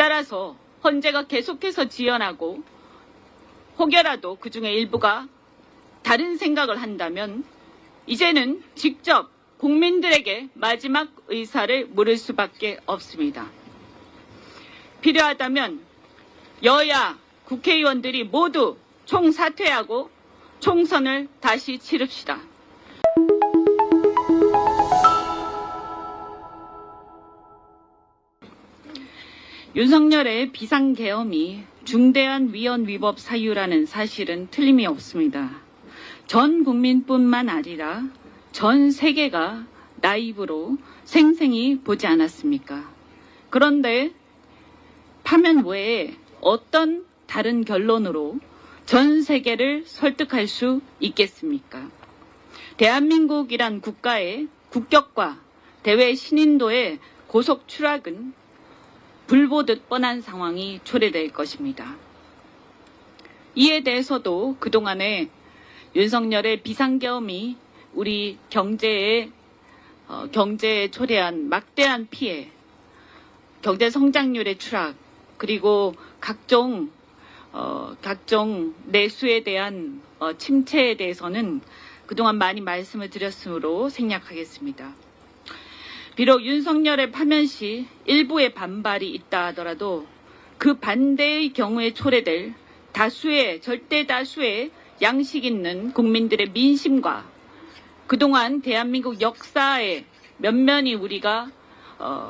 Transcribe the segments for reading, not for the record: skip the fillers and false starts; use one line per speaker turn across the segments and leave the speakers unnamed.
따라서 헌재가 계속해서 지연하고 혹여라도 그중에 일부가 다른 생각을 한다면 이제는 직접 국민들에게 마지막 의사를 물을 수밖에 없습니다. 필요하다면 여야 국회의원들이 모두 총사퇴하고 총선을 다시 치릅시다. 윤석열의 비상계엄이 중대한 위헌 위법 사유라는 사실은 틀림이 없습니다. 전 국민뿐만 아니라 전 세계가 나이브로 생생히 보지 않았습니까? 그런데 파면 외에 어떤 다른 결론으로 전 세계를 설득할 수 있겠습니까? 대한민국이란 국가의 국격과 대외 신인도의 고속 추락은 불보듯 뻔한 상황이 초래될 것입니다. 이에 대해서도 그동안에 윤석열의 비상계엄이 우리 경제에 초래한 막대한 피해, 경제 성장률의 추락, 그리고 각종 내수에 대한 침체에 대해서는 그동안 많이 말씀을 드렸으므로 생략하겠습니다. 비록 윤석열의 파면 시 일부의 반발이 있다 하더라도 그 반대의 경우에 초래될 절대 다수의 양식 있는 국민들의 민심과 그동안 대한민국 역사에 면면히 우리가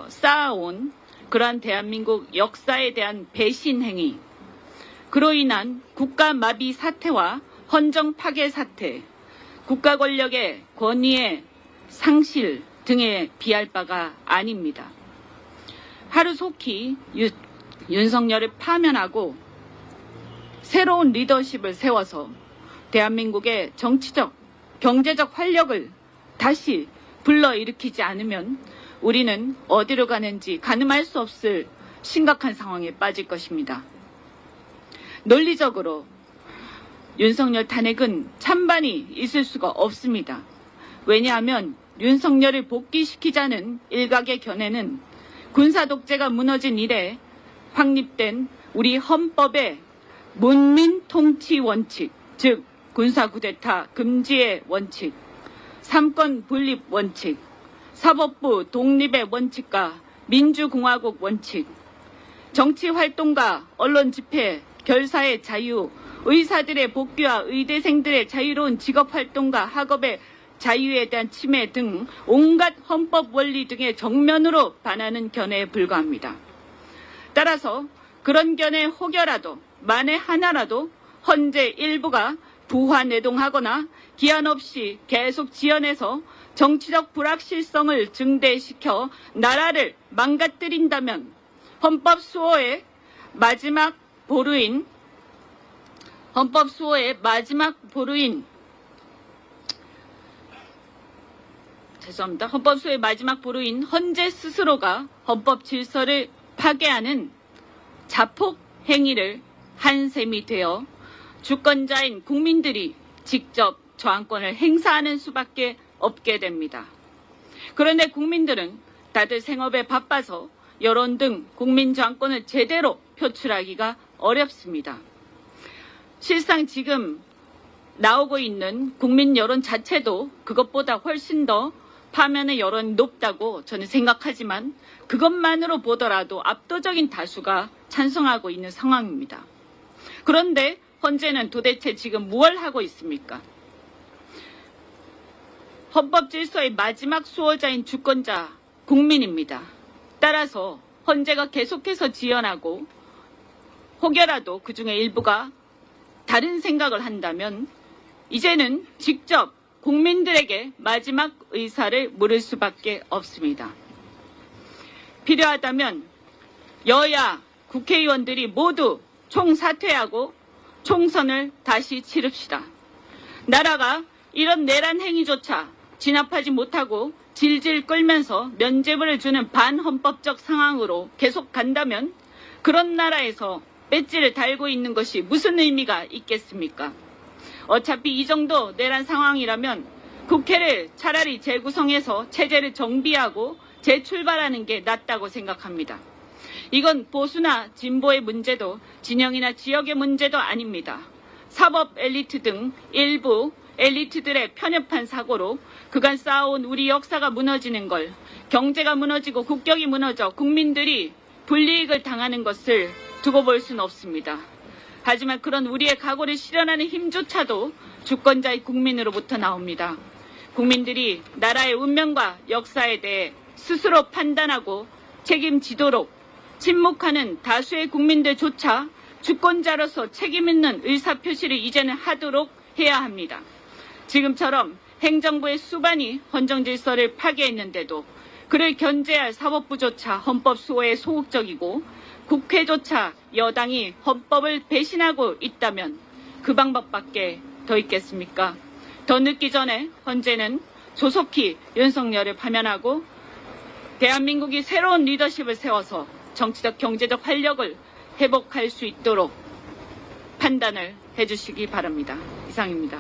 쌓아온 그러한 대한민국 역사에 대한 배신 행위, 그로 인한 국가 마비 사태와 헌정 파괴 사태, 국가 권력의 권위의 상실 등에 비할 바가 아닙니다. 하루속히 윤석열을 파면하고 새로운 리더십을 세워서 대한민국의 정치적, 경제적 활력을 다시 불러일으키지 않으면 우리는 어디로 가는지 가늠할 수 없을 심각한 상황에 빠질 것입니다. 논리적으로 윤석열 탄핵은 찬반이 있을 수가 없습니다. 왜냐하면 윤석열을 복귀시키자는 일각의 견해는 군사독재가 무너진 이래 확립된 우리 헌법의 문민 통치 원칙, 즉 군사쿠데타 금지의 원칙, 삼권 분립 원칙, 사법부 독립의 원칙과 민주공화국 원칙, 정치활동과 언론 집회, 결사의 자유, 의사들의 복귀와 의대생들의 자유로운 직업활동과 학업의 자유에 대한 침해 등 온갖 헌법 원리 등의 정면으로 반하는 견해에 불과합니다. 따라서 그런 견해 혹여라도 만에 하나라도 헌재 일부가 부화내동하거나 기한 없이 계속 지연해서 정치적 불확실성을 증대시켜 나라를 망가뜨린다면 헌법 수호의 마지막 보루인 헌재 스스로가 헌법 질서를 파괴하는 자폭 행위를 한 셈이 되어 주권자인 국민들이 직접 저항권을 행사하는 수밖에 없게 됩니다. 그런데 국민들은 다들 생업에 바빠서 여론 등 국민 저항권을 제대로 표출하기가 어렵습니다. 실상 지금 나오고 있는 국민 여론 자체도 그것보다 훨씬 더 파면의 여론이 높다고 저는 생각하지만 그것만으로 보더라도 압도적인 다수가 찬성하고 있는 상황입니다. 그런데 헌재는 도대체 지금 무엇을 하고 있습니까? 헌법 질서의 마지막 수호자인 주권자 국민입니다. 따라서 헌재가 계속해서 지연하고 혹여라도 그중에 일부가 다른 생각을 한다면 이제는 직접 국민들에게 마지막 의사를 물을 수밖에 없습니다. 필요하다면 여야 국회의원들이 모두 총사퇴하고 총선을 다시 치릅시다. 나라가 이런 내란 행위조차 진압하지 못하고 질질 끌면서 면죄부를 주는 반헌법적 상황으로 계속 간다면 그런 나라에서 배지를 달고 있는 것이 무슨 의미가 있겠습니까? 어차피 이 정도 내란 상황이라면 국회를 차라리 재구성해서 체제를 정비하고 재출발하는 게 낫다고 생각합니다. 이건 보수나 진보의 문제도 진영이나 지역의 문제도 아닙니다. 사법 엘리트 등 일부 엘리트들의 편협한 사고로 그간 쌓아온 우리 역사가 무너지는 걸, 경제가 무너지고 국격이 무너져 국민들이 불이익을 당하는 것을 두고 볼 수는 없습니다. 하지만 그런 우리의 각오를 실현하는 힘조차도 주권자의 국민으로부터 나옵니다. 국민들이 나라의 운명과 역사에 대해 스스로 판단하고 책임지도록 침묵하는 다수의 국민들조차 주권자로서 책임 있는 의사표시를 이제는 하도록 해야 합니다. 지금처럼 행정부의 수반이 헌정질서를 파괴했는데도 그를 견제할 사법부조차 헌법 수호에 소극적이고 국회조차 여당이 헌법을 배신하고 있다면 그 방법밖에 더 있겠습니까? 더 늦기 전에 헌재는 조속히 윤석열을 파면하고 대한민국이 새로운 리더십을 세워서 정치적 경제적 활력을 회복할 수 있도록 판단을 해주시기 바랍니다. 이상입니다.